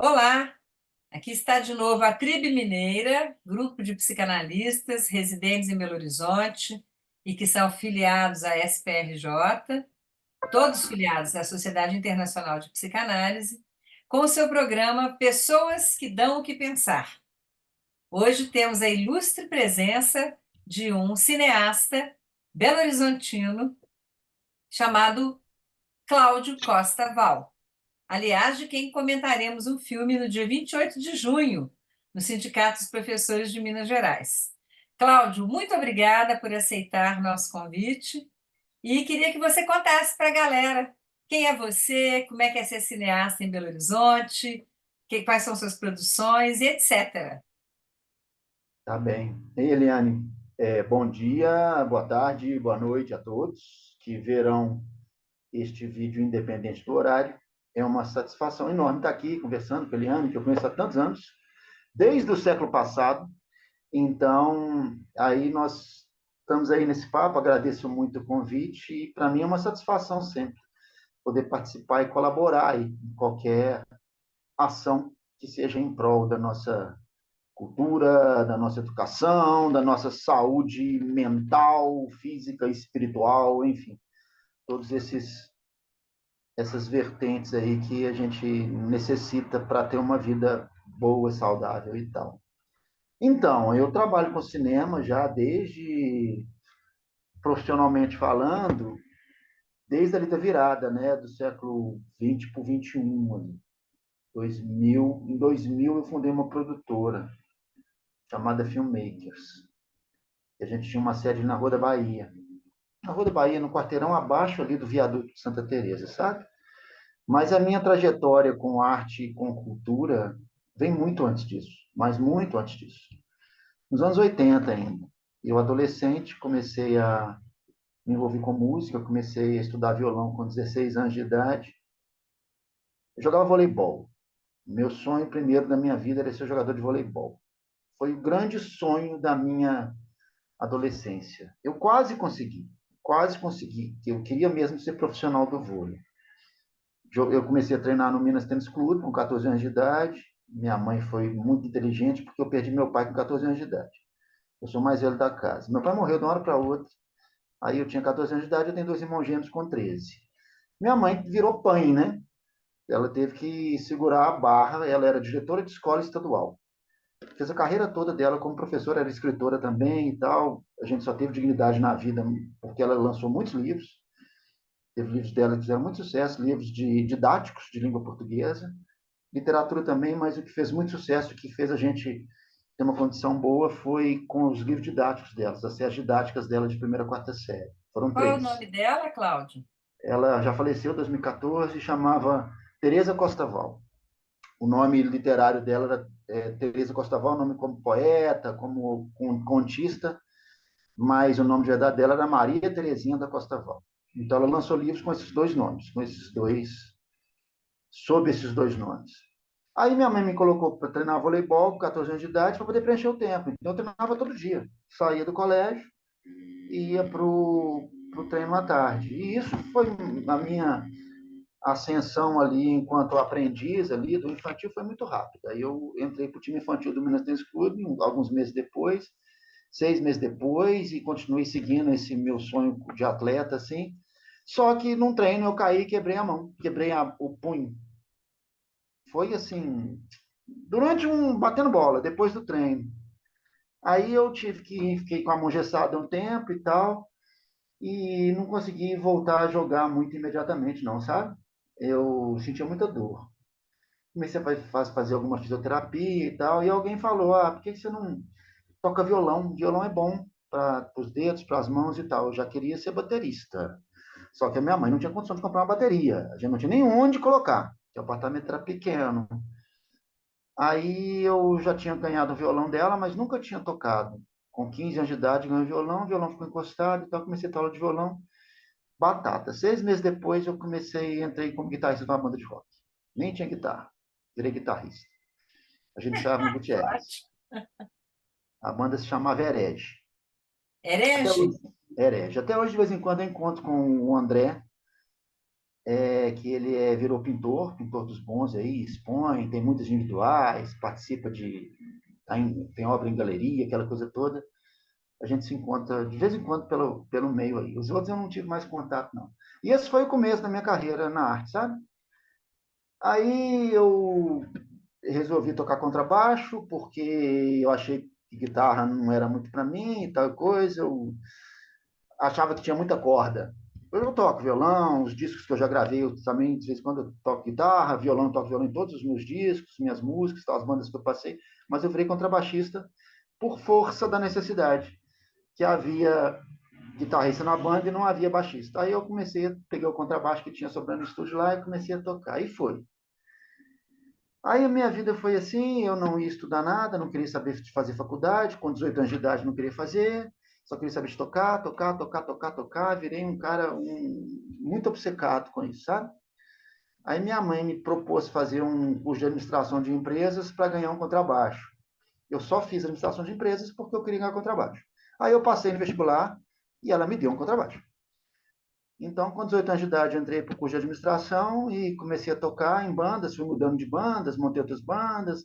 Olá, aqui está de novo a Tribe Mineira, grupo de psicanalistas residentes em Belo Horizonte e que são filiados à SPRJ, todos filiados à Sociedade Internacional de Psicanálise, com o seu programa Pessoas que Dão o que Pensar. Hoje temos a ilustre presença de um cineasta belo-horizontino chamado Cláudio Costa Val. Aliás, de quem comentaremos um filme no dia 28 de junho, no Sindicato dos Professores de Minas Gerais. Cláudio, muito obrigada por aceitar nosso convite e queria que você contasse para a galera quem é você, como é que é ser cineasta em Belo Horizonte, quais são suas produções e etc. Tá bem. Ei, Eliane, bom dia, boa tarde, boa noite a todos que verão este vídeo independente do horário. É uma satisfação enorme estar aqui conversando com a Eliane, que eu conheço há tantos anos, desde o século passado. Então, aí nós estamos aí nesse papo, agradeço muito o convite e para mim é uma satisfação sempre poder participar e colaborar aí em qualquer ação que seja em prol da nossa cultura, da nossa educação, da nossa saúde mental, física, espiritual, enfim, todos esses essas vertentes aí que a gente necessita para ter uma vida boa, saudável e tal. Então, eu trabalho com cinema já desde profissionalmente falando, desde ali da virada, né, do século 20 para o 21, ali. 2000, em 2000 eu fundei uma produtora chamada Filmmakers. E a gente tinha uma sede na Rua da Bahia. Na Rua da Bahia, no quarteirão abaixo ali do viaduto de Santa Teresa, sabe? Mas a minha trajetória com arte e com cultura vem muito antes disso, mas muito antes disso. Nos anos 80 ainda. Eu, adolescente, comecei a me envolver com música, comecei a estudar violão com 16 anos de idade. Eu jogava voleibol. Meu sonho primeiro da minha vida era ser jogador de voleibol. Foi o grande sonho da minha adolescência. Eu quase consegui, que eu queria mesmo ser profissional do vôlei. Eu comecei a treinar no Minas Tênis Clube com 14 anos de idade. Minha mãe foi muito inteligente porque eu perdi meu pai com 14 anos de idade. Eu sou o mais velho da casa. Meu pai morreu de uma hora para outra. Aí eu tinha 14 anos de idade, eu tenho dois irmãos gêmeos com 13. Minha mãe virou pai, né? Ela teve que segurar a barra, ela era diretora de escola estadual. Fez a carreira toda dela como professora, era escritora também e tal. A gente só teve dignidade na vida porque ela lançou muitos livros. Teve livros dela que fizeram muito sucesso, livros didáticos de língua portuguesa, literatura também, mas o que fez muito sucesso, o que fez a gente ter uma condição boa foi com os livros didáticos dela, as séries didáticas dela de primeira a quarta série. Foram Qual é o três. nome dela, Cláudio? Ela já faleceu em 2014 e chamava Teresa Costaval. O nome literário dela era Teresa Costaval, nome como poeta, como contista, mas o nome de verdade dela era Maria Terezinha da Costaval. Então ela lançou livros com esses dois nomes, sob esses dois nomes. Aí minha mãe me colocou para treinar voleibol com 14 anos de idade para poder preencher o tempo. Então eu treinava todo dia. Saía do colégio e ia para o treino à tarde. E isso foi a minha ascensão ali enquanto aprendiz ali do infantil foi muito rápida. Aí eu entrei para o time infantil do Minas Tênis Clube alguns meses depois, 6 meses depois, e continuei seguindo esse meu sonho de atleta, assim. Só que num treino eu caí e quebrei a mão, quebrei o punho. Foi assim, durante batendo bola, depois do treino. Aí eu tive que fiquei com a mão engessada um tempo e tal, e não consegui voltar a jogar muito imediatamente, não, sabe? Eu sentia muita dor. Comecei a fazer alguma fisioterapia e tal, e alguém falou: ah, por que você não toca violão? Violão é bom para os dedos, para as mãos e tal. Eu já queria ser baterista. Só que a minha mãe não tinha condição de comprar uma bateria. A gente não tinha nem onde colocar, porque o apartamento era pequeno. Aí eu já tinha ganhado o violão dela, mas nunca tinha tocado. Com 15 anos de idade, ganhei o violão ficou encostado, então comecei a ter aula de violão. Batata. 6 meses depois, eu entrei como guitarrista de uma banda de rock. Nem tinha guitarra, virei guitarrista. A gente estava no Gutierrez. Ótimo. A banda se chamava Herege. Até Herege? hoje, Herege. Até hoje, de vez em quando, eu encontro com o André, que ele virou pintor, pintor dos bons aí, expõe, tem muitas individuais, participa tem obra em galeria, aquela coisa toda. A gente se encontra de vez em quando pelo meio aí. Os outros eu não tive mais contato, não. E esse foi o começo da minha carreira na arte, sabe? Aí eu resolvi tocar contrabaixo, porque eu achei que guitarra não era muito para mim e tal coisa. Eu achava que tinha muita corda. Eu toco violão, os discos que eu já gravei, eu também, de vez em quando, eu toco guitarra, violão, toco violão em todos os meus discos, minhas músicas, as bandas que eu passei, mas eu virei contrabaixista por força da necessidade, que havia guitarrista na banda e não havia baixista. Aí eu peguei o contrabaixo que tinha sobrando no estúdio lá e comecei a tocar. E foi. Aí a minha vida foi assim, eu não ia estudar nada, não queria saber de fazer faculdade, com 18 anos de idade não queria fazer, só queria saber de tocar, tocar, tocar, tocar, tocar, virei um cara muito obcecado com isso, sabe? Aí minha mãe me propôs fazer um curso de administração de empresas para ganhar um contrabaixo. Eu só fiz administração de empresas porque eu queria ganhar contrabaixo. Aí eu passei no vestibular e ela me deu um contrabaixo. Então, com 18 anos de idade, eu entrei para o curso de administração e comecei a tocar em bandas, fui mudando de bandas, montei outras bandas,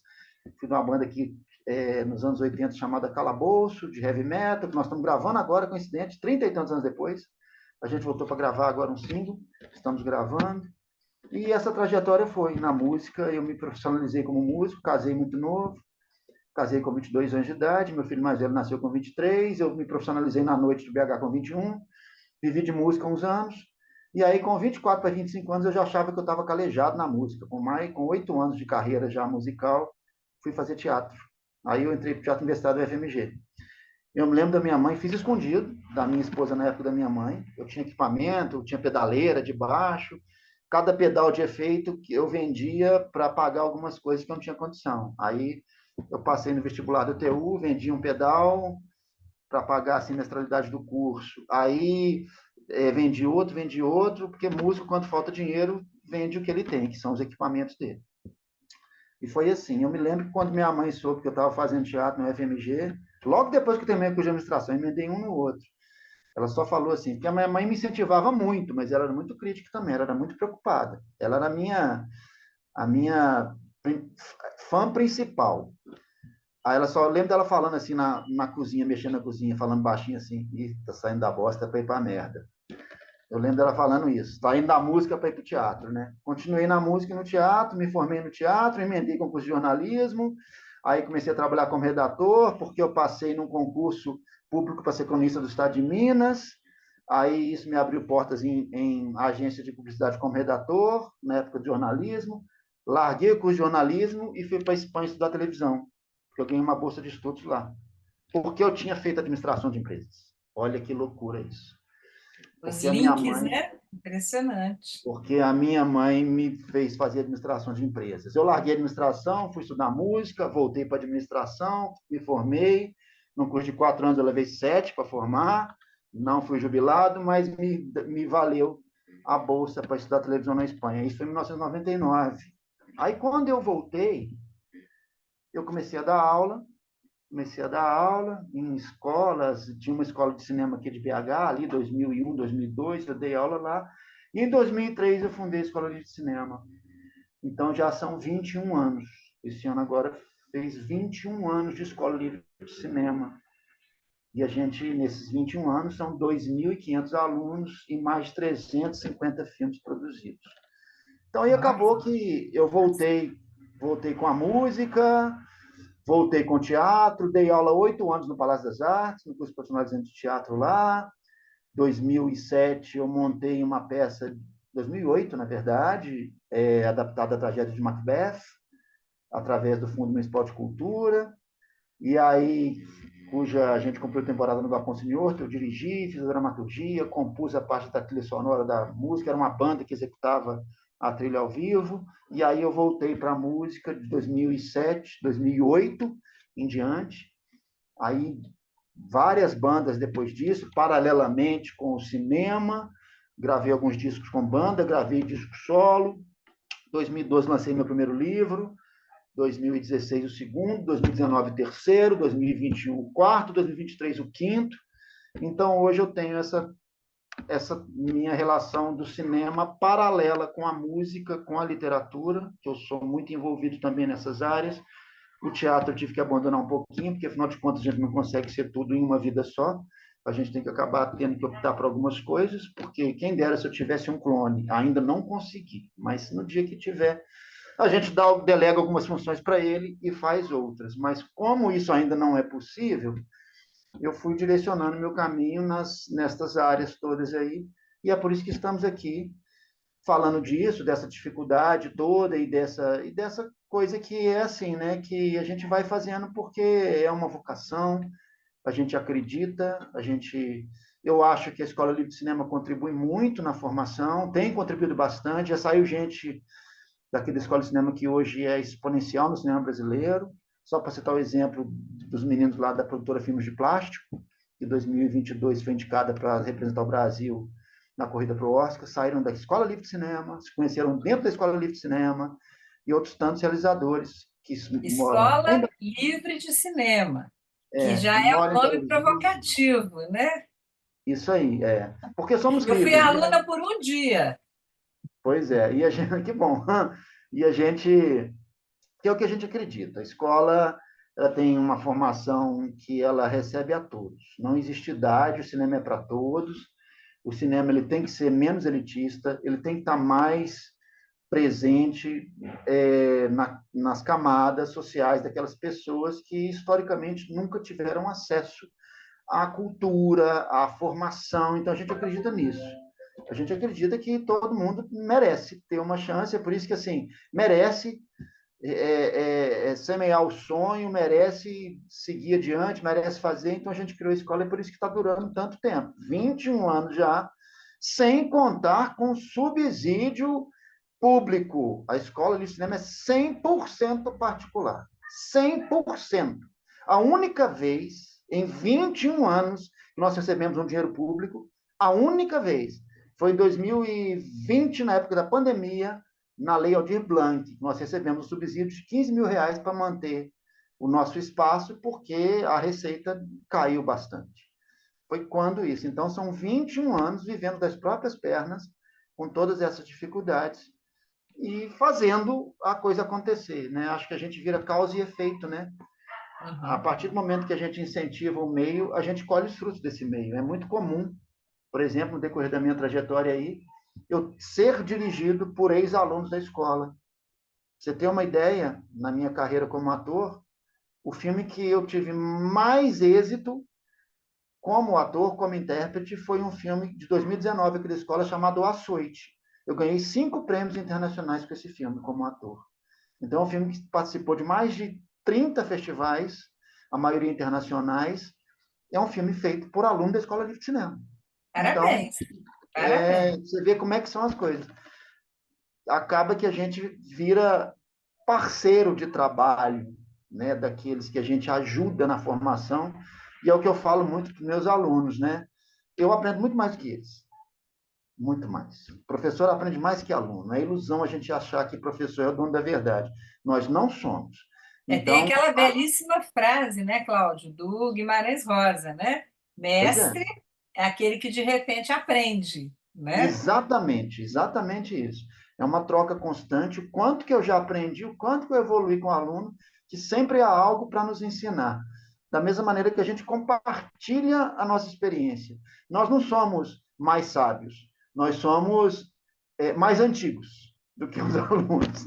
fui numa banda aqui nos anos 80 chamada Calabouço, de heavy metal, que nós estamos gravando agora, coincidente, 30 e tantos anos depois. A gente voltou para gravar agora um single, estamos gravando. E essa trajetória foi na música, eu me profissionalizei como músico, casei muito novo, casei com 22 anos de idade, meu filho mais velho nasceu com 23, eu me profissionalizei na noite de BH com 21, vivi de música há uns anos, e aí com 24 para 25 anos eu já achava que eu estava calejado na música. Com 8 anos de carreira já musical, fui fazer teatro. Aí eu entrei para o Teatro Universitário do FMG. Eu me lembro da minha mãe, fiz escondido, da minha esposa na época da minha mãe. Eu tinha equipamento, eu tinha pedaleira de baixo, cada pedal de efeito que eu vendia para pagar algumas coisas que eu não tinha condição. Aí eu passei no vestibular do TU, vendi um pedal para pagar a semestralidade do curso. Aí vendi outro, porque músico, quando falta dinheiro, vende o que ele tem, que são os equipamentos dele. E foi assim. Eu me lembro que quando minha mãe soube que eu estava fazendo teatro no FMG, logo depois que eu terminei o curso de administração, eu emendei um no outro. Ela só falou assim, porque a minha mãe me incentivava muito, mas ela era muito crítica também, ela era muito preocupada. Ela era a minha fã principal. Aí ela só lembra dela falando assim na cozinha, mexendo na cozinha, falando baixinho assim, ih, tá saindo da bosta para ir pra merda. Eu lembro dela falando isso. Tá indo da música para ir para o teatro, né? Continuei na música e no teatro, me formei no teatro, emendei com curso de jornalismo, aí comecei a trabalhar como redator, porque eu passei num concurso público para ser cronista do Estado de Minas, aí isso me abriu portas em agência de publicidade como redator, na época de jornalismo, larguei o curso de jornalismo e fui para a Espanha estudar televisão, porque eu ganhei uma bolsa de estudos lá, porque eu tinha feito administração de empresas. Olha que loucura isso. Os Porque a minha links, mãe né? Impressionante. porque a minha mãe me fez fazer administração de empresas. Eu larguei a administração, fui estudar música, voltei para administração, me formei. No curso de 4 anos, eu levei 7 para formar. Não fui jubilado, mas me valeu a bolsa para estudar televisão na Espanha. Isso foi em 1999. Aí, quando eu voltei, eu comecei a dar aula em escolas, tinha uma escola de cinema aqui de BH, ali 2001, 2002, eu dei aula lá, e em 2003 eu fundei a Escola de Cinema. Então já são 21 anos. Esse ano agora fez 21 anos de Escola Livre de Cinema. E a gente, nesses 21 anos, são 2.500 alunos e mais de 350 filmes produzidos. Então aí acabou Nossa, que eu voltei com a música, voltei com o teatro, dei aula 8 anos no Palácio das Artes, no curso profissionalizante de teatro lá. 2007 eu montei uma peça, 2008 na verdade, adaptada à tragédia de Macbeth, através do Fundo Municipal de Cultura, e aí cuja a gente cumpriu a temporada no Galpão Senhor, que eu dirigi, fiz a dramaturgia, compus a parte da trilha sonora da música, era uma banda que executava a trilha ao vivo, e aí eu voltei para a música de 2007, 2008 em diante, aí várias bandas depois disso, paralelamente com o cinema, gravei alguns discos com banda, gravei disco solo, 2012 lancei meu primeiro livro, 2016 o segundo, 2019 o terceiro, 2021 o quarto, 2023 o quinto. Então, hoje eu tenho essa minha relação do cinema paralela com a música, com a literatura, que eu sou muito envolvido também nessas áreas. O teatro eu tive que abandonar um pouquinho, porque afinal de contas a gente não consegue ser tudo em uma vida só. A gente tem que acabar tendo que optar por algumas coisas, porque quem dera se eu tivesse um clone, ainda não consegui, mas no dia que tiver, a gente delega algumas funções para ele e faz outras. Mas como isso ainda não é possível, eu fui direcionando meu caminho nestas áreas todas aí, e é por isso que estamos aqui falando disso, dessa dificuldade toda e dessa coisa que é assim, né, que a gente vai fazendo porque é uma vocação, a gente acredita, eu acho que a Escola Livre de Cinema contribui muito na formação, tem contribuído bastante, já saiu gente daqui da Escola de Cinema que hoje é exponencial no cinema brasileiro. Só para citar o exemplo dos meninos lá da produtora Filmes de Plástico, que em 2022 foi indicada para representar o Brasil na corrida para o Oscar, saíram da Escola Livre de Cinema, se conheceram dentro da Escola Livre de Cinema, e outros tantos realizadores que moram em, Escola Livre de Cinema, que é, já que é um moram em nome Belo Horizonte. provocativo, né? Isso aí, é. Porque somos Eu fui livres, né? aluna por um dia. Pois é, e a gente, que bom. E a gente, que é o que a gente acredita. A escola, ela tem uma formação que ela recebe a todos. Não existe idade, o cinema é para todos. O cinema ele tem que ser menos elitista, ele tem que estar mais presente nas camadas sociais daquelas pessoas que historicamente nunca tiveram acesso à cultura, à formação. Então a gente acredita nisso. A gente acredita que todo mundo merece ter uma chance, é por isso que assim merece semear o sonho, merece seguir adiante, merece fazer. Então a gente criou a escola, é por isso que está durando tanto tempo, 21 anos já, sem contar com subsídio público. A escola de cinema é 100% particular. 100%. A única vez em 21 anos que nós recebemos um dinheiro público, a única vez, foi em 2020, na época da pandemia, na Lei Aldir Blanc. Nós recebemos um subsídio de R$ 15.000 para manter o nosso espaço, porque a receita caiu bastante. Foi quando isso. Então, são 21 anos vivendo das próprias pernas, com todas essas dificuldades, e fazendo a coisa acontecer, né? Acho que a gente vira causa e efeito, né? A Uhum. partir do momento que a gente incentiva o meio, a gente colhe os frutos desse meio. É muito comum, por exemplo, no decorrer da minha trajetória aí, eu ser dirigido por ex-alunos da escola. Você tem uma ideia, na minha carreira como ator, o filme que eu tive mais êxito como ator, como intérprete, foi um filme de 2019 aqui da escola chamado O Açoite. Eu ganhei 5 prêmios internacionais com esse filme como ator. Então, é um filme que participou de mais de 30 festivais, a maioria internacionais. É um filme feito por aluno da Escola Livre de Cinema. Então, Parabéns, parabéns. você vê como é que são as coisas. Acaba que a gente vira parceiro de trabalho, né, daqueles que a gente ajuda na formação, e é o que eu falo muito para os meus alunos, né? Eu aprendo muito mais que eles, muito mais. O professor aprende mais que aluno. É ilusão a gente achar que professor é o dono da verdade. Nós não somos. Tem Então, aquela belíssima frase, né, Cláudio, do Guimarães Rosa, né? pois é, Mestre é aquele que de repente aprende, né? exatamente, exatamente isso. É uma troca constante. O quanto que eu já aprendi, o quanto que eu evolui com o aluno, que sempre há algo para nos ensinar. Da mesma maneira que a gente compartilha a nossa experiência. Nós não somos mais sábios, nós somos mais antigos do que os alunos.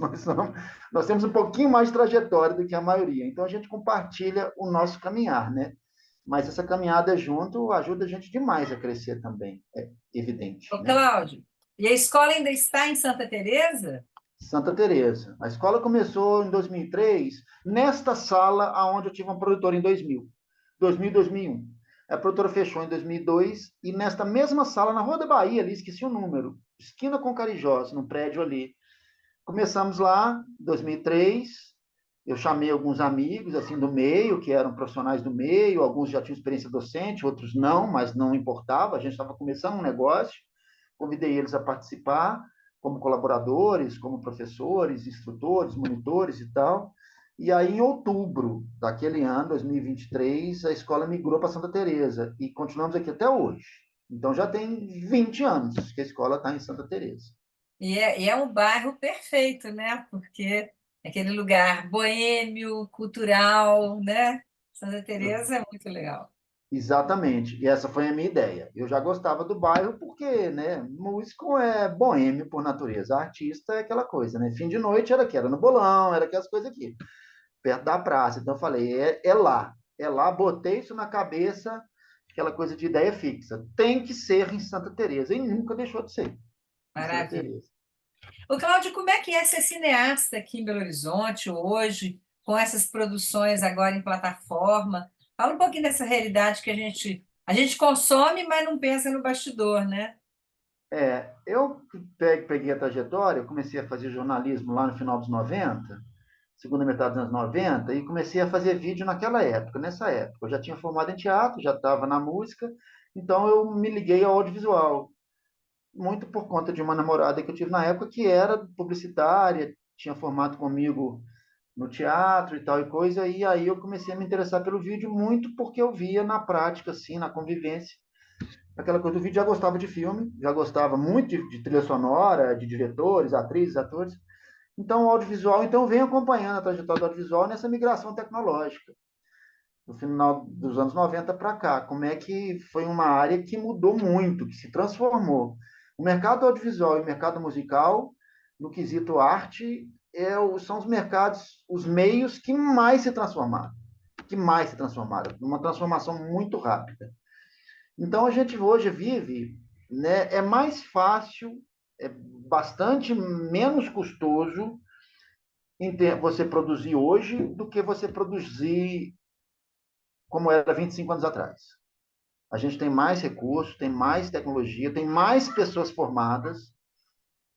Nós temos um pouquinho mais de trajetória do que a maioria. Então a gente compartilha o nosso caminhar, né? Mas essa caminhada junto ajuda a gente demais a crescer também, é evidente, Ô, né? Cláudio, e a escola ainda está em Santa Teresa? Santa Teresa. A escola começou em 2003, nesta sala aonde eu tive uma produtora em 2000, 2001. A produtora fechou em 2002 e nesta mesma sala, na Rua da Bahia, ali, esqueci o número, esquina com Carijós, no prédio ali. Começamos lá em 2003. Eu chamei alguns amigos assim do meio, que eram profissionais do meio, alguns já tinham experiência docente, outros não, mas não importava, a gente estava começando um negócio. Convidei eles a participar como colaboradores, como professores, instrutores, monitores e tal. E aí, em outubro daquele ano, 2023, a escola migrou para Santa Teresa e continuamos aqui até hoje. Então, já tem 20 anos que a escola está em Santa Teresa. E é um bairro perfeito, né? Porque é aquele lugar boêmio, cultural, né? Santa Teresa é muito legal. Exatamente, e essa foi a minha ideia. Eu já gostava do bairro porque, né, músico é boêmio por natureza, artista é aquela coisa, né? Fim de noite era que era no bolão, era aquelas coisas aqui, perto da praça. Então eu falei, é lá, botei isso na cabeça, aquela coisa de ideia fixa. Tem que ser em Santa Teresa e nunca deixou de ser em Santa Maravilha. Teresa. Ô, Cláudio, como é que é ser cineasta aqui em Belo Horizonte hoje, com essas produções agora em plataforma? Fala um pouquinho dessa realidade que a gente consome, mas não pensa no bastidor, né? Eu peguei a trajetória, eu comecei a fazer jornalismo lá no final dos 90, segunda metade dos anos 90, e comecei a fazer vídeo naquela época, nessa época. Eu já tinha formado em teatro, já estava na música, então eu me liguei ao audiovisual, muito por conta de uma namorada que eu tive na época que era publicitária, tinha formado comigo no teatro e tal e coisa, e aí eu comecei a me interessar pelo vídeo muito porque eu via na prática, assim, na convivência, aquela coisa do vídeo. Já gostava de filme, já gostava muito de trilha sonora, de diretores, atrizes, atores. Então, o audiovisual, então, vem acompanhando a trajetória do audiovisual nessa migração tecnológica, do final dos anos 90 para cá. Como é que foi uma área que mudou muito, que se transformou. O mercado audiovisual e o mercado musical, no quesito arte, são os mercados, os meios que mais se transformaram. Que mais se transformaram. Uma transformação muito rápida. Então, a gente hoje vive, né, é mais fácil, é bastante menos custoso você produzir hoje do que você produzir como era 25 anos atrás. A gente tem mais recursos, tem mais tecnologia, tem mais pessoas formadas,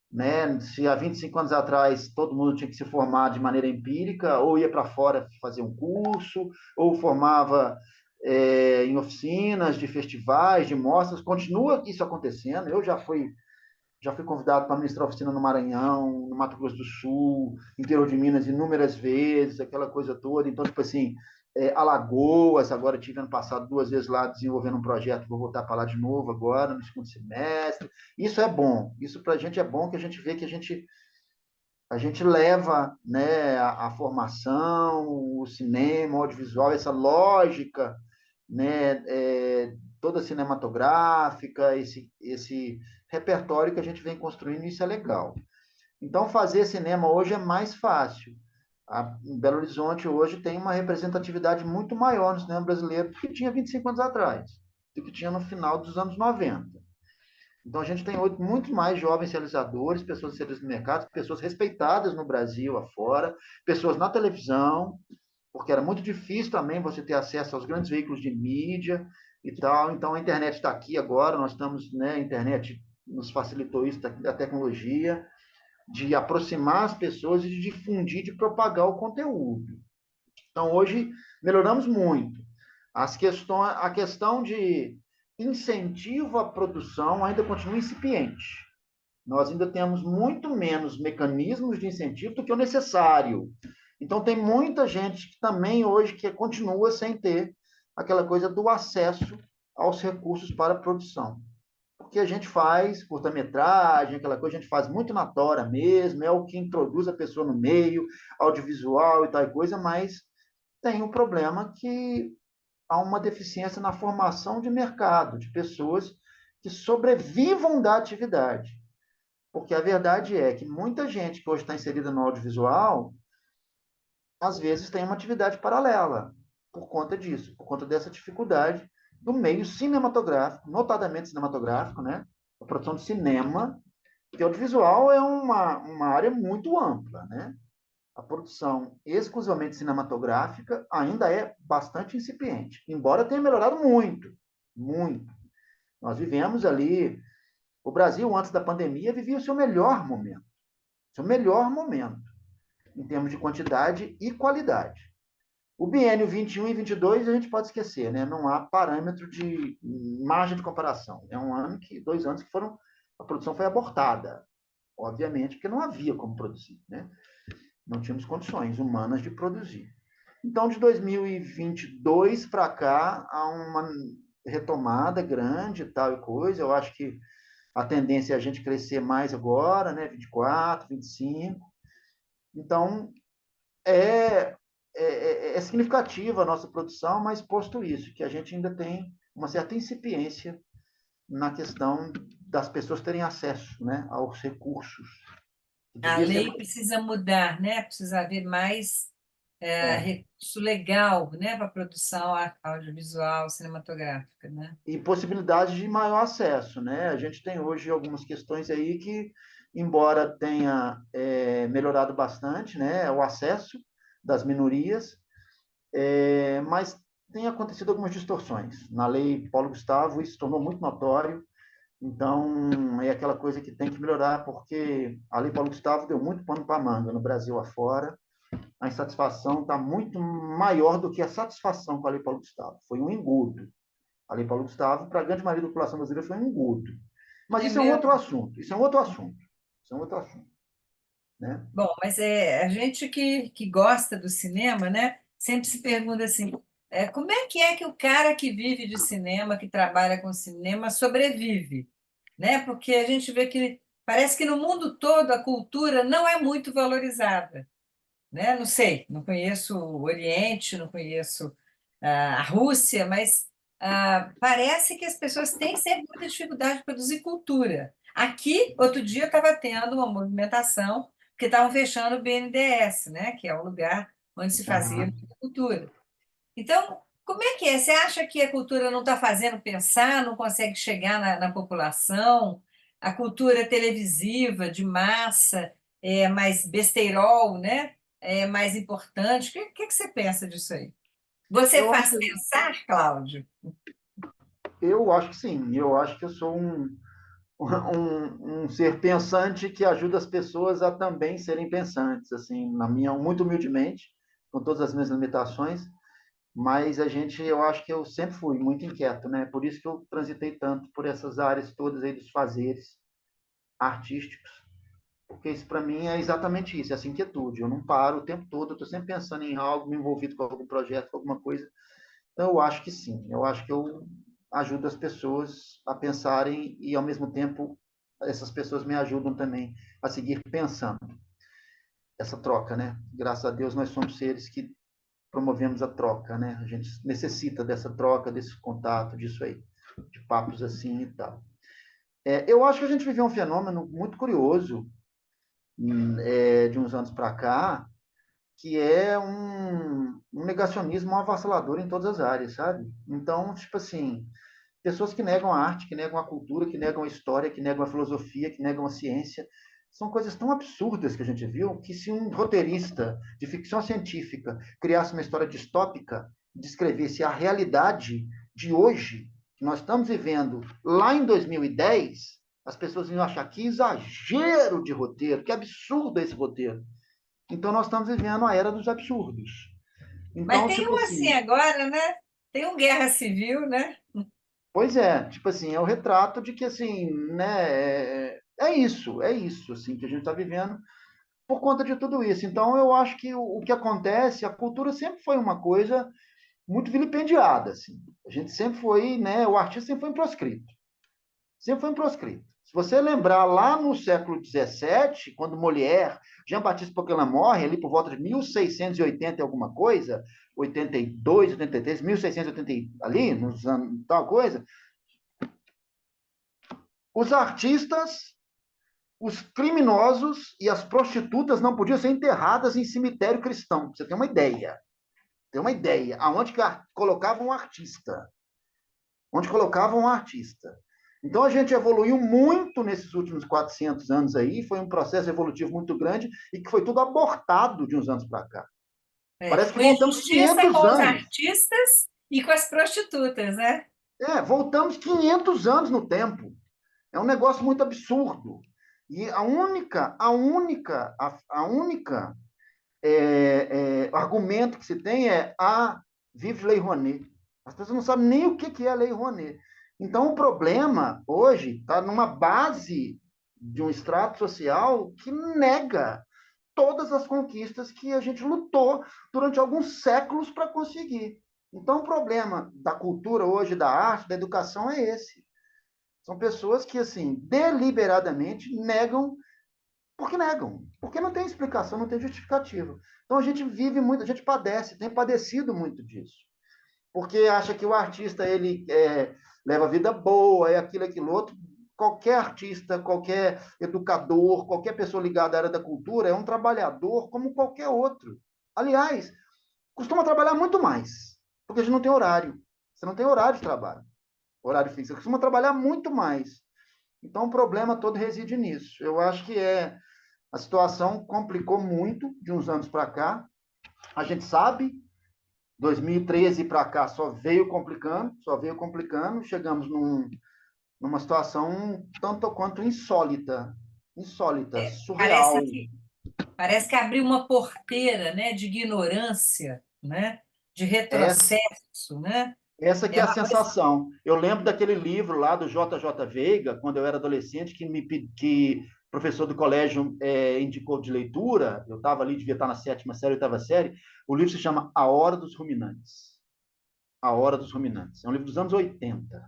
né? Se há 25 anos atrás todo mundo tinha que se formar de maneira empírica, ou ia para fora fazer um curso, ou formava em oficinas de festivais, de mostras, continua isso acontecendo. Eu já fui convidado para ministrar oficina no Maranhão, no Mato Grosso do Sul, interior de Minas inúmeras vezes, aquela coisa toda. Então, tipo assim, Alagoas, agora tive ano passado 2 vezes lá desenvolvendo um projeto, vou voltar para lá de novo agora, no segundo semestre. Isso é bom, isso para a gente é bom, que a gente vê que a gente leva, né, a formação, o cinema, o audiovisual, essa lógica, né, toda cinematográfica, esse repertório que a gente vem construindo, isso é legal. Então, fazer cinema hoje é mais fácil. Em Belo Horizonte, hoje, tem uma representatividade muito maior no cinema brasileiro do que tinha 25 anos atrás, do que tinha no final dos anos 90. Então, a gente tem hoje muito mais jovens realizadores, pessoas inseridas no mercado, pessoas respeitadas no Brasil, afora, pessoas na televisão, porque era muito difícil também você ter acesso aos grandes veículos de mídia e tal. Então, a internet está aqui agora, nós estamos, né, a internet nos facilitou isso, da tecnologia, de aproximar as pessoas e de difundir, de propagar o conteúdo. Então, hoje, melhoramos muito. A questão de incentivo à produção ainda continua incipiente. Nós ainda temos muito menos mecanismos de incentivo do que o necessário. Então, tem muita gente que também hoje que continua sem ter aquela coisa do acesso aos recursos para a produção. Porque a gente faz curta-metragem, aquela coisa, a gente faz muito na tora mesmo, é o que introduz a pessoa no meio, audiovisual e tal coisa, mas tem um problema que há uma deficiência na formação de mercado, de pessoas que sobrevivam da atividade. Porque a verdade é que muita gente que hoje está inserida no audiovisual, às vezes tem uma atividade paralela por conta disso, por conta dessa dificuldade do meio cinematográfico, notadamente cinematográfico, né? A produção de cinema, que audiovisual é uma área muito ampla, né? A produção exclusivamente cinematográfica ainda é bastante incipiente, embora tenha melhorado muito, muito. Nós vivemos ali, o Brasil, antes da pandemia, vivia o seu melhor momento, em termos de quantidade e qualidade. O biênio 21 e 22 a gente pode esquecer, né? Não há parâmetro de margem de comparação. É 2 anos que a produção foi abortada, obviamente, porque não havia como produzir, né? Não tínhamos condições humanas de produzir. Então, de 2022 para cá, há retomada grande e tal e coisa. Eu acho que a tendência é a gente crescer mais agora, né? 24, 25. Então, é significativa a nossa produção, mas posto isso, que a gente ainda tem uma certa incipiência na questão das pessoas terem acesso, né, aos recursos. A Devia ser lei mais. precisa mudar, né? Precisa haver mais É, recurso legal, né, para a produção audiovisual, cinematográfica, né? e possibilidade de maior acesso, né? A gente tem hoje algumas questões aí que, embora tenha melhorado bastante, né, o acesso das minorias, mas tem acontecido algumas distorções. Na lei Paulo Gustavo, isso tornou muito notório. Então, é aquela coisa que tem que melhorar, porque a Lei Paulo Gustavo deu muito pano para manga no Brasil afora. A insatisfação está muito maior do que a satisfação com a Lei Paulo Gustavo. Foi um engodo. A Lei Paulo Gustavo, para a grande maioria da população brasileira, foi um engodo. Mas É isso é um outro mesmo. assunto. Isso é um outro assunto. Isso é um outro assunto, né? Bom, mas a gente que gosta do cinema, né, sempre se pergunta assim, como é que o cara que vive de cinema, que trabalha com cinema, sobrevive, né? Porque a gente vê que parece que no mundo todo a cultura não é muito valorizada, né? Não sei, não conheço o Oriente, não conheço a Rússia, mas parece que as pessoas têm sempre muita dificuldade de produzir cultura. Aqui, outro dia, estava tendo uma movimentação porque estavam fechando o BNDES, né? Que é o lugar onde se fazia Aham. muita cultura. Então, como é que é? Você acha que a cultura não está fazendo pensar, não consegue chegar na população? A cultura televisiva, de massa, é mais besteirol, né? É mais importante. O que você pensa disso aí? Você Eu acho faz que, pensar, Cláudio? eu acho que sim. Eu acho que eu sou um ser pensante que ajuda as pessoas a também serem pensantes, assim, na minha, muito humildemente, com todas as minhas limitações, mas eu acho que eu sempre fui muito inquieto, né? Por isso que eu transitei tanto por essas áreas todas aí dos fazeres artísticos, porque isso para mim é exatamente isso, essa inquietude. Eu não paro o tempo todo, eu estou sempre pensando em algo, me envolvido com algum projeto, com alguma coisa. Então, eu acho que sim, eu acho que eu ajudo as pessoas a pensarem e, ao mesmo tempo, essas pessoas me ajudam também a seguir pensando. Essa troca, né? Graças a Deus, nós somos seres que promovemos a troca, né? A gente necessita dessa troca, desse contato, disso aí, de papos assim e tal. Eu acho que a gente viveu um fenômeno muito curioso de uns anos para cá, que é um negacionismo avassalador em todas as áreas, sabe? Então, tipo assim, pessoas que negam a arte, que negam a cultura, que negam a história, que negam a filosofia, que negam a ciência. São coisas tão absurdas que a gente viu que se um roteirista de ficção científica criasse uma história distópica, descrevesse a realidade de hoje, que nós estamos vivendo lá em 2010, as pessoas iam achar que exagero de roteiro, que absurdo esse roteiro. Então nós estamos vivendo a era dos absurdos. Mas Então, tem tipo um assim assim, agora, né? Tem um guerra civil, né? pois é, tipo assim, é o retrato de que, assim, né, é isso, assim, que a gente está vivendo por conta de tudo isso. Então, eu acho que o que acontece, a cultura sempre foi uma coisa muito vilipendiada, assim. A gente sempre foi, né, o artista sempre foi um proscrito, sempre foi um proscrito. Se você lembrar lá no século XVII, quando Molière, Jean-Baptiste Poquelin morre, ali por volta de 1680 e alguma coisa, 82, 83, 1680, ali, nos anos, tal coisa, os artistas, os criminosos e as prostitutas não podiam ser enterradas em cemitério cristão. Você tem uma ideia. Tem uma ideia. Aonde que colocavam um artista? Onde colocavam um artista? Então a gente evoluiu muito nesses últimos 400 anos aí, foi um processo evolutivo muito grande e que foi tudo abortado de uns anos para cá. Parece que Com voltamos injustiça 500 com os anos. artistas e com as prostitutas, né? Voltamos 500 anos no tempo. É um negócio muito absurdo. E a única argumento que se tem é vive Lei Rouanet. As pessoas não sabem nem o que é a Lei Rouanet. Então, o problema hoje está numa base de um extrato social que nega todas as conquistas que a gente lutou durante alguns séculos para conseguir. Então, o problema da cultura hoje, da arte, da educação é esse. São pessoas que, assim, deliberadamente negam, porque não tem explicação, não tem justificativa. Então, a gente vive muito, a gente padece, tem padecido muito disso, porque acha que o artista, leva a vida boa, é aquilo, aquilo outro. Qualquer artista, qualquer educador, qualquer pessoa ligada à área da cultura é um trabalhador como qualquer outro. Aliás, costuma trabalhar muito mais, porque a gente não tem horário. Você não tem horário de trabalho, horário fixo. Você costuma trabalhar muito mais. Então, o problema todo reside nisso. Eu acho que a situação complicou muito de uns anos para cá. A gente sabe, 2013 para cá só veio complicando. Chegamos numa situação tanto quanto insólita, Parece surreal. que, parece que abriu uma porteira, né, de ignorância, né, de Essa, retrocesso, né? essa que É é a uma coisa. sensação. Eu lembro daquele livro lá do JJ Veiga, quando eu era adolescente, que o professor do colégio indicou de leitura. Eu estava ali, devia estar na sétima série, oitava série. O livro se chama A Hora dos Ruminantes. A Hora dos Ruminantes. É um livro dos anos 80.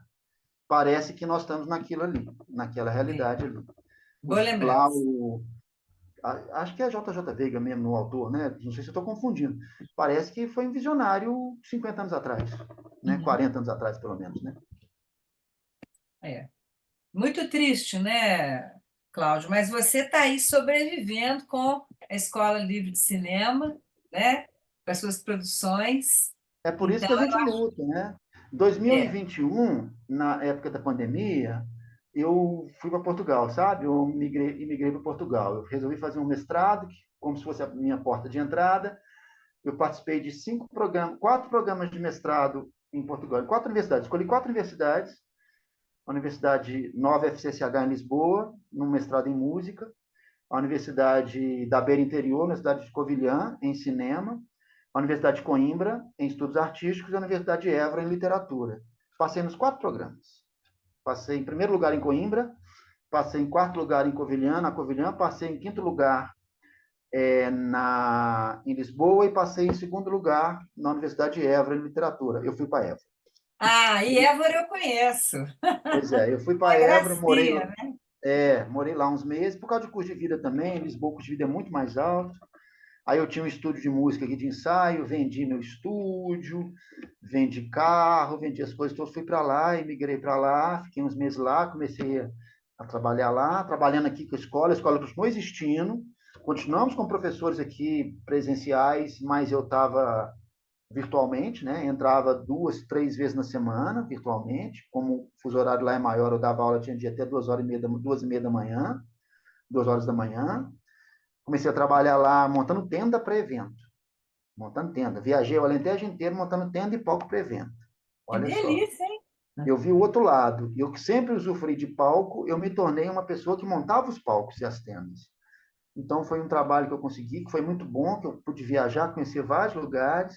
Parece que nós estamos naquilo ali, naquela É, realidade ali. boa Lá lembrança. acho que é JJ Veiga mesmo, o autor, né? Não sei se eu estou confundindo. Parece que foi um visionário 50 anos atrás, né? Uhum. 40 anos atrás, pelo menos, né? É. Muito triste, né, Cláudio? Mas você está aí sobrevivendo com a Escola Livre de Cinema, né? Com as suas produções. É por isso Então, que a gente luta, né? é. 2021, na época da pandemia, eu fui para Portugal, sabe? Eu imigrei para Portugal. Eu resolvi fazer um mestrado, como se fosse a minha porta de entrada. Eu participei de 4 programas de mestrado em Portugal, em 4 universidades. Escolhi 4 universidades. A Universidade Nova FCCH em Lisboa, num mestrado em música. A Universidade da Beira Interior, na cidade de Covilhã, em cinema. A Universidade de Coimbra, em estudos artísticos, e a Universidade de Évora, em literatura. Passei nos 4 programas. Passei em primeiro lugar em Coimbra, passei em quarto lugar em Covilhã, na Covilhã, passei em quinto lugar em Lisboa e passei em segundo lugar na Universidade de Évora, em literatura. Eu fui para Évora. Ah, e Évora eu conheço. Pois é, eu fui para Uma Évora, gracinha, né? morei lá uns meses, por causa de custo de vida também. Em Lisboa, o custo de vida é muito mais alto. Aí eu tinha um estúdio de música aqui de ensaio, vendi meu estúdio, vendi carro, vendi as coisas todas, fui para lá, imigrei para lá, fiquei uns meses lá, comecei a trabalhar lá, trabalhando aqui com a escola continuou existindo, continuamos com professores aqui presenciais, mas eu estava virtualmente, né? Entrava 2, 3 vezes na semana, virtualmente, como o fuso horário lá é maior, eu dava aula, tinha dia até 2h30, 2h30 da manhã, 2 horas da manhã. Comecei a trabalhar lá montando tenda para evento. Montando tenda. Viajei o Alentejo inteiro montando tenda e palco para evento. Que Olha só. delícia, hein? Eu vi o outro lado. Eu que sempre usufruí de palco, eu me tornei uma pessoa que montava os palcos e as tendas. Então foi um trabalho que eu consegui, que foi muito bom, que eu pude viajar, conhecer vários lugares.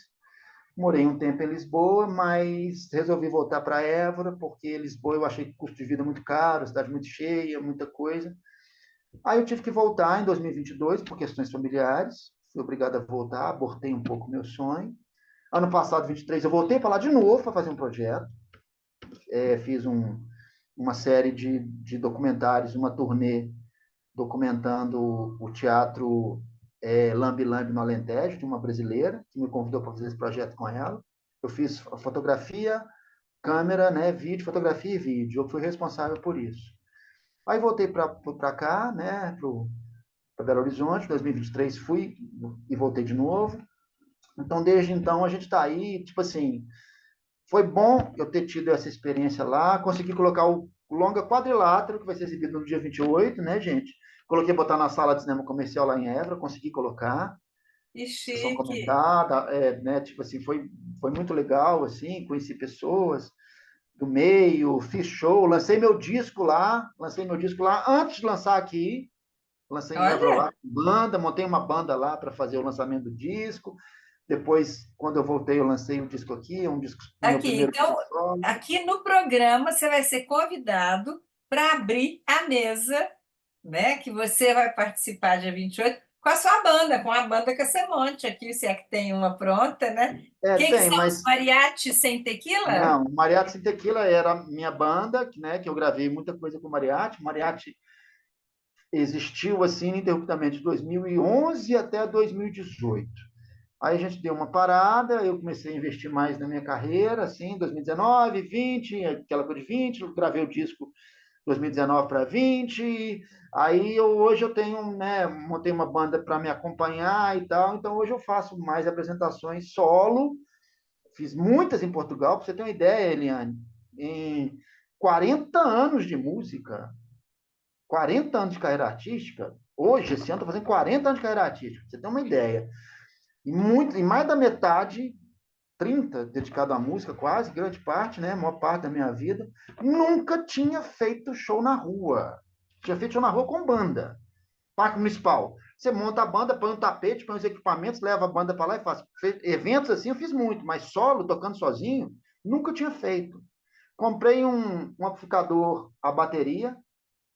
Morei um tempo em Lisboa, mas resolvi voltar para Évora, porque Lisboa eu achei que o custo de vida muito caro, cidade muito cheia, muita coisa. Aí eu tive que voltar em 2022 por questões familiares. Fui obrigado a voltar, abortei um pouco meu sonho. Ano passado, 23, eu voltei para lá de novo para fazer um projeto. Fiz uma série de documentários, uma turnê documentando o teatro Lambi Lambi no Alentejo, de uma brasileira, que me convidou para fazer esse projeto com ela. Eu fiz fotografia, câmera, né, vídeo, fotografia e vídeo. Eu fui responsável por isso. Aí voltei para cá, né, para Belo Horizonte, 2023 fui e voltei de novo. Então, desde então, a gente está aí, tipo assim, foi bom eu ter tido essa experiência lá, consegui colocar o longa Quadrilátero, que vai ser exibido no dia 28, né, gente? Coloquei botar na sala de cinema comercial lá em Évora, consegui colocar, Que sessão chique. comentada, né, tipo assim, foi muito legal, assim, conheci pessoas do meio, fiz show, lancei meu disco lá antes de lançar aqui, lancei em Évora Olha, lá, banda, montei uma banda lá para fazer o lançamento do disco. Depois, quando eu voltei, eu lancei o disco aqui, um disco, meu aqui. primeiro Então, disco solo. aqui no programa você vai ser convidado para abrir a mesa, né? Que você vai participar dia 28 com a sua banda, com a banda que você monte aqui, se é que tem uma pronta, né? Quem que Tem, são os mas mariachi sem tequila? não, Mariachi Sem Tequila era a minha banda, né, que eu gravei muita coisa com Mariachi. Mariachi existiu assim ininterruptamente de 2011 até 2018. Aí a gente deu uma parada, eu comecei a investir mais na minha carreira, assim, 2019, 20, aquela coisa de 20, eu gravei o disco 2019 para 20. Aí hoje eu tenho, né, montei uma banda para me acompanhar e tal, então hoje eu faço mais apresentações solo. Fiz muitas em Portugal, para você ter uma ideia, Eliane. Em 40 anos de música, 40 anos de carreira artística, hoje, esse ano, estou fazendo 40 anos de carreira artística, para você ter uma ideia. E mais da metade, 30 dedicado à música, quase, grande parte, né? A maior parte da minha vida, nunca tinha feito show na rua. Tinha feito show na rua com banda. Parque Municipal. Você monta a banda, põe um tapete, põe os equipamentos, leva a banda para lá e faz. Eventos assim eu fiz muito, mas solo, tocando sozinho, nunca tinha feito. Comprei um amplificador a bateria,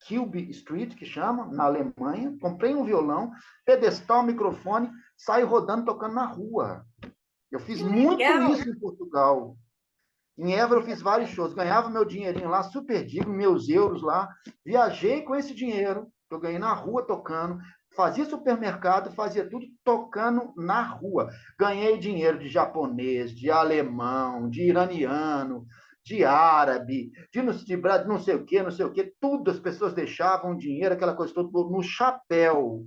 Cube Street, que chama, na Alemanha. Comprei um violão, pedestal, microfone, saio rodando, tocando na rua. Eu fiz Que muito legal! isso em Portugal. Em Évora eu fiz vários shows, ganhava meu dinheirinho lá, super digno, meus euros lá. Viajei com esse dinheiro que eu ganhei na rua tocando, fazia supermercado, fazia tudo tocando na rua. Ganhei dinheiro de japonês, de alemão, de iraniano, de árabe, de não sei o quê, não sei o quê. Tudo as pessoas deixavam dinheiro, aquela coisa toda, no chapéu.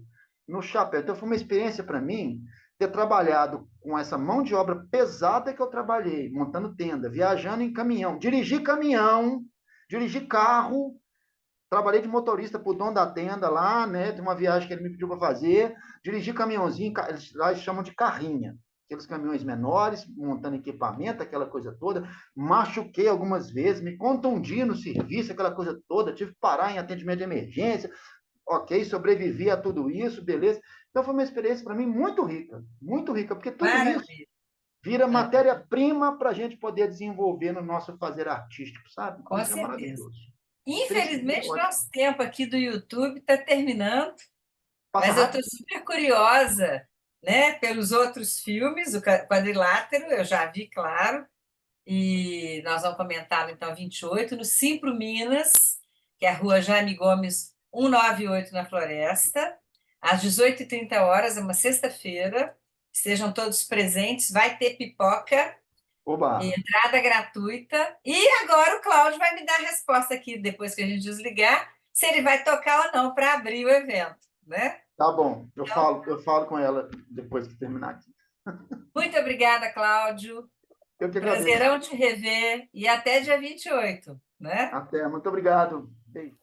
No chapéu. Então foi uma experiência para mim ter trabalhado com essa mão de obra pesada que eu trabalhei, montando tenda, viajando em caminhão, dirigi carro, trabalhei de motorista para o dono da tenda lá, né? Tem uma viagem que ele me pediu para fazer, dirigi caminhãozinho, lá eles chamam de carrinha, aqueles caminhões menores, montando equipamento, aquela coisa toda. Machuquei algumas vezes, me contundi no serviço, aquela coisa toda, tive que parar em atendimento de emergência. Ok, sobrevivi a tudo isso, beleza. Então foi uma experiência para mim muito rica, porque tudo isso Maravilha! vira Ah, matéria-prima para a gente poder desenvolver no nosso fazer artístico, sabe? com Isso é certeza. maravilhoso. A experiência de vida é Infelizmente, ótima. nosso tempo aqui do YouTube está terminando, Passa mas eu estou rápido. super curiosa, né, pelos outros filmes, o Quadrilátero, eu já vi, claro, e nós vamos comentar então 28 no Simpro Minas, que é a Rua Jaime Gomes 198 na Floresta, às 18h30, é uma sexta-feira. Sejam todos presentes, vai ter pipoca e Oba! entrada gratuita. E agora o Cláudio vai me dar a resposta aqui, depois que a gente desligar, se ele vai tocar ou não para abrir o evento, né? Tá bom, Então, eu falo com ela depois que terminar aqui. muito obrigada, Cláudio. Eu que agradeço. Prazerão te rever e até dia 28, né? Até, muito obrigado. Beijo.